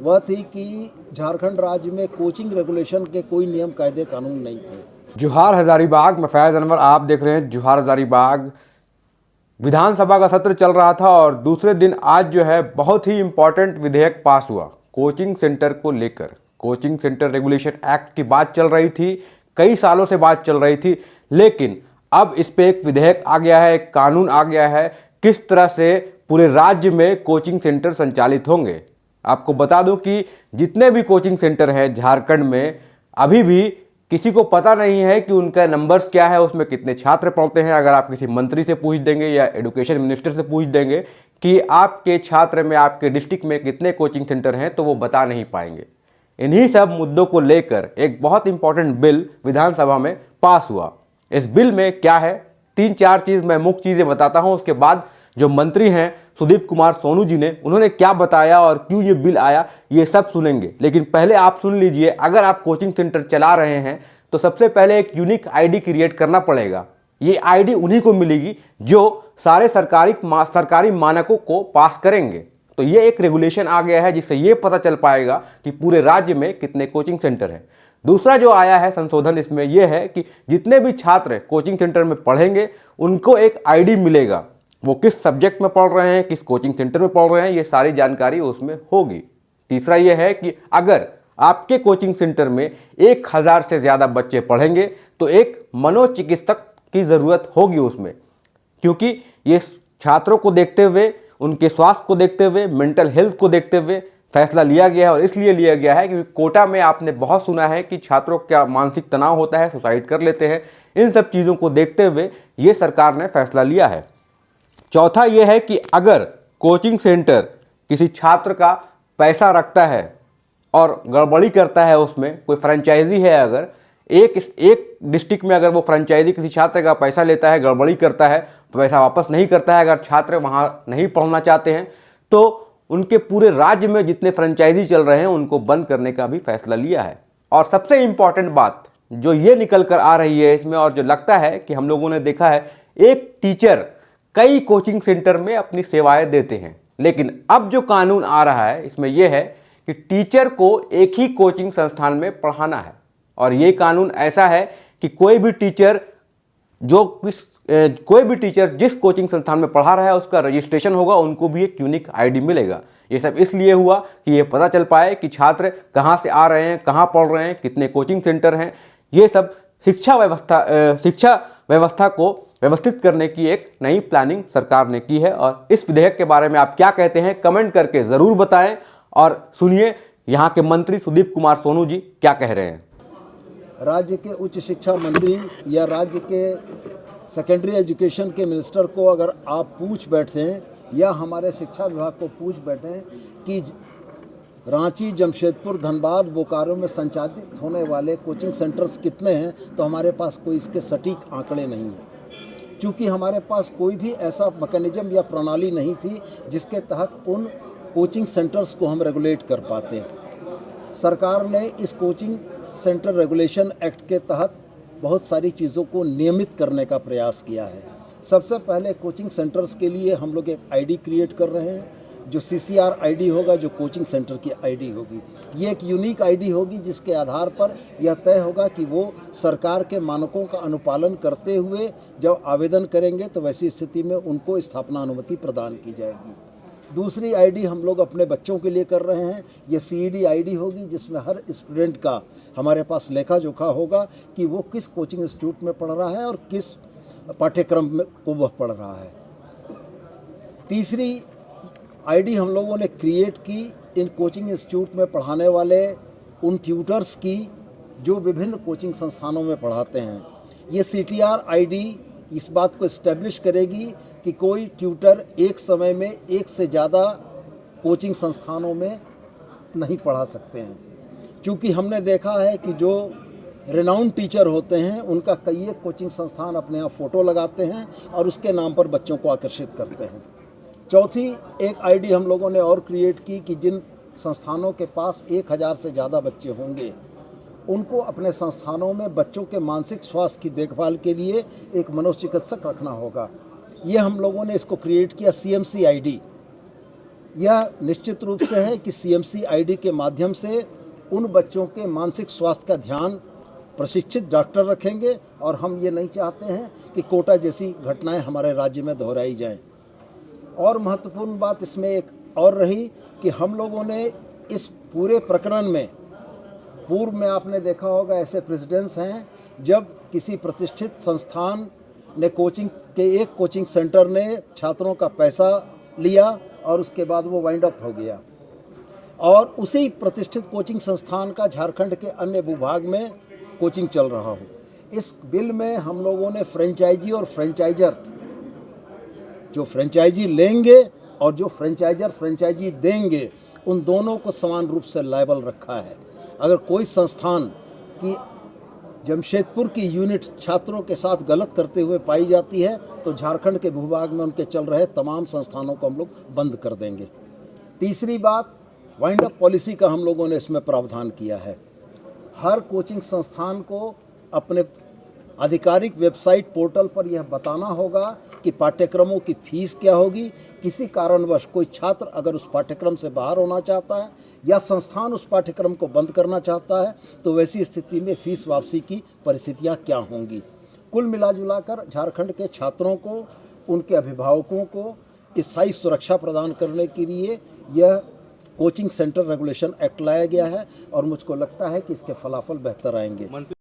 वह थी कि झारखंड राज्य में कोचिंग रेगुलेशन के कोई नियम कायदे कानून नहीं थे। जोहार हजारीबाग में फैज़ अनवर आप देख रहे हैं जोहार हजारीबाग। विधानसभा का सत्र चल रहा था और दूसरे दिन आज जो है बहुत ही इंपॉर्टेंट विधेयक पास हुआ कोचिंग सेंटर को लेकर। कोचिंग सेंटर रेगुलेशन एक्ट की बात चल रही थी, कई सालों से बात चल रही थी, लेकिन अब इस पे एक विधेयक आ गया है, एक कानून आ गया है किस तरह से पूरे राज्य में कोचिंग सेंटर संचालित होंगे। आपको बता दूं कि जितने भी कोचिंग सेंटर हैं झारखंड में, अभी भी किसी को पता नहीं है कि उनका नंबर्स क्या है, उसमें कितने छात्र पढ़ते हैं। अगर आप किसी मंत्री से पूछ देंगे या एजुकेशन मिनिस्टर से पूछ देंगे कि आपके छात्र में, आपके डिस्ट्रिक्ट में कितने कोचिंग सेंटर हैं, तो वो बता नहीं पाएंगे। इन्हीं सब मुद्दों को लेकर एक बहुत इंपॉर्टेंट बिल विधानसभा में पास हुआ। इस बिल में क्या है, 3-4 चीज़ मैं मुख्य चीज़ें बताता हूँ, उसके बाद जो मंत्री हैं सुदीप कुमार सोनू जी ने, उन्होंने क्या बताया और क्यों ये बिल आया, ये सब सुनेंगे। लेकिन पहले आप सुन लीजिए, अगर आप कोचिंग सेंटर चला रहे हैं तो सबसे पहले एक यूनिक आईडी क्रिएट करना पड़ेगा। ये आईडी उन्हीं को मिलेगी जो सारे सरकारी मानकों को पास करेंगे। तो ये एक रेगुलेशन आ गया है जिससे ये पता चल पाएगा कि पूरे राज्य में कितने कोचिंग सेंटर हैं। दूसरा जो आया है संशोधन, इसमें यह है कि जितने भी छात्र कोचिंग सेंटर में पढ़ेंगे उनको एक आईडी मिलेगा। वो किस सब्जेक्ट में पढ़ रहे हैं, किस कोचिंग सेंटर में पढ़ रहे हैं, ये सारी जानकारी उसमें होगी। तीसरा ये है कि अगर आपके कोचिंग सेंटर में 1000 से ज़्यादा बच्चे पढ़ेंगे तो एक मनोचिकित्सक की ज़रूरत होगी उसमें, क्योंकि ये छात्रों को देखते हुए, उनके स्वास्थ्य को देखते हुए, मेंटल हेल्थ को देखते हुए फैसला लिया गया है। और इसलिए लिया गया है क्योंकि कोटा में आपने बहुत सुना है कि छात्रों का मानसिक तनाव होता है, सुसाइड कर लेते हैं। इन सब चीज़ों को देखते हुए ये सरकार ने फैसला लिया है। चौथा यह है कि अगर कोचिंग सेंटर किसी छात्र का पैसा रखता है और गड़बड़ी करता है, उसमें कोई फ्रेंचाइजी है, अगर एक डिस्ट्रिक्ट में अगर वो फ्रेंचाइजी किसी छात्र का पैसा लेता है, गड़बड़ी करता है, पैसा वापस नहीं करता है, अगर छात्र वहाँ नहीं पढ़ना चाहते हैं, तो उनके पूरे राज्य में जितने फ्रेंचाइजी चल रहे हैं उनको बंद करने का भी फैसला लिया है। और सबसे इम्पॉर्टेंट बात जो ये निकल कर आ रही है इसमें, और जो लगता है कि हम लोगों ने देखा है, एक टीचर कई कोचिंग सेंटर में अपनी सेवाएं देते हैं, लेकिन अब जो कानून आ रहा है इसमें यह है कि टीचर को एक ही कोचिंग संस्थान में पढ़ाना है। और ये कानून ऐसा है कि कोई भी टीचर जिस कोचिंग संस्थान में पढ़ा रहा है उसका रजिस्ट्रेशन होगा, उनको भी एक यूनिक आईडी मिलेगा। ये सब इसलिए हुआ कि ये पता चल पाए कि छात्र कहाँ से आ रहे हैं, कहाँ पढ़ रहे हैं, कितने कोचिंग सेंटर हैं। ये सब शिक्षा व्यवस्था को व्यवस्थित करने की एक नई प्लानिंग सरकार ने की है। और इस विधेयक के बारे में आप क्या कहते हैं, कमेंट करके ज़रूर बताएं। और सुनिए यहाँ के मंत्री सुदीप कुमार सोनू जी क्या कह रहे हैं। राज्य के उच्च शिक्षा मंत्री या राज्य के सेकेंडरी एजुकेशन के मिनिस्टर को अगर आप पूछ बैठते हैं या हमारे शिक्षा विभाग को पूछ बैठें कि रांची, जमशेदपुर, धनबाद, बोकारो में संचालित होने वाले कोचिंग सेंटर्स कितने हैं, तो हमारे पास कोई इसके सटीक आंकड़े नहीं हैं, क्योंकि हमारे पास कोई भी ऐसा मैकेनिज्म या प्रणाली नहीं थी जिसके तहत उन कोचिंग सेंटर्स को हम रेगुलेट कर पाते। सरकार ने इस कोचिंग सेंटर रेगुलेशन एक्ट के तहत बहुत सारी चीज़ों को नियमित करने का प्रयास किया है। सबसे पहले कोचिंग सेंटर्स के लिए हम लोग एक आईडी क्रिएट कर रहे हैं, जो CCR आईडी होगा, जो कोचिंग सेंटर की आईडी होगी। ये एक यूनिक आईडी होगी जिसके आधार पर यह तय होगा कि वो सरकार के मानकों का अनुपालन करते हुए जब आवेदन करेंगे तो वैसी स्थिति में उनको स्थापना अनुमति प्रदान की जाएगी। दूसरी आईडी हम लोग अपने बच्चों के लिए कर रहे हैं। ये CED आईडी होगी जिसमें हर स्टूडेंट का हमारे पास लेखा जोखा होगा कि वो किस कोचिंग इंस्टीट्यूट में पढ़ रहा है और किस पाठ्यक्रम में को वह पढ़ रहा है। तीसरी आईडी हम लोगों ने क्रिएट की इन कोचिंग इंस्टीट्यूट में पढ़ाने वाले उन ट्यूटर्स की जो विभिन्न कोचिंग संस्थानों में पढ़ाते हैं। ये CTR आईडी इस बात को इस्टेब्लिश करेगी कि कोई ट्यूटर एक समय में एक से ज़्यादा कोचिंग संस्थानों में नहीं पढ़ा सकते हैं, क्योंकि हमने देखा है कि जो रिनाउंड टीचर होते हैं उनका कई एक कोचिंग संस्थान अपने यहाँ फ़ोटो लगाते हैं और उसके नाम पर बच्चों को आकर्षित करते हैं। चौथी एक आईडी हम लोगों ने और क्रिएट की कि जिन संस्थानों के पास 1000 से ज़्यादा बच्चे होंगे उनको अपने संस्थानों में बच्चों के मानसिक स्वास्थ्य की देखभाल के लिए एक मनोचिकित्सक रखना होगा। ये हम लोगों ने इसको क्रिएट किया CMC आईडी। यह निश्चित रूप से है कि सीएमसी आईडी के माध्यम से उन बच्चों के मानसिक स्वास्थ्य का ध्यान प्रशिक्षित डॉक्टर रखेंगे और हम ये नहीं चाहते हैं कि कोटा जैसी घटनाएं हमारे राज्य में दोहराई जाएं। और महत्वपूर्ण बात इसमें एक और रही कि हम लोगों ने इस पूरे प्रकरण में पूर्व में आपने देखा होगा ऐसे प्रेसिडेंट्स हैं जब किसी प्रतिष्ठित संस्थान ने एक कोचिंग सेंटर ने छात्रों का पैसा लिया और उसके बाद वो वाइंड अप हो गया, और उसी प्रतिष्ठित कोचिंग संस्थान का झारखंड के अन्य भूभाग में कोचिंग चल रहा हो। इस बिल में हम लोगों ने फ्रेंचाइजी और फ्रेंचाइजर, जो फ्रेंचाइजी लेंगे और जो फ्रेंचाइजर फ्रेंचाइजी देंगे, उन दोनों को समान रूप से लायबल रखा है। अगर कोई संस्थान की जमशेदपुर की यूनिट छात्रों के साथ गलत करते हुए पाई जाती है तो झारखंड के भूभाग में उनके चल रहे तमाम संस्थानों को हम लोग बंद कर देंगे। तीसरी बात, वाइंड अप पॉलिसी का हम लोगों ने इसमें प्रावधान किया है। हर कोचिंग संस्थान को अपने आधिकारिक वेबसाइट पोर्टल पर यह बताना होगा कि पाठ्यक्रमों की फीस क्या होगी। किसी कारणवश कोई छात्र अगर उस पाठ्यक्रम से बाहर होना चाहता है या संस्थान उस पाठ्यक्रम को बंद करना चाहता है तो वैसी स्थिति में फीस वापसी की परिस्थितियां क्या होंगी। कुल मिलाजुलाकर झारखंड के छात्रों को, उनके अभिभावकों को स्थायी सुरक्षा प्रदान करने के लिए यह कोचिंग सेंटर रेगुलेशन एक्ट लाया गया है और मुझको लगता है कि इसके फलाफल बेहतर आएंगे।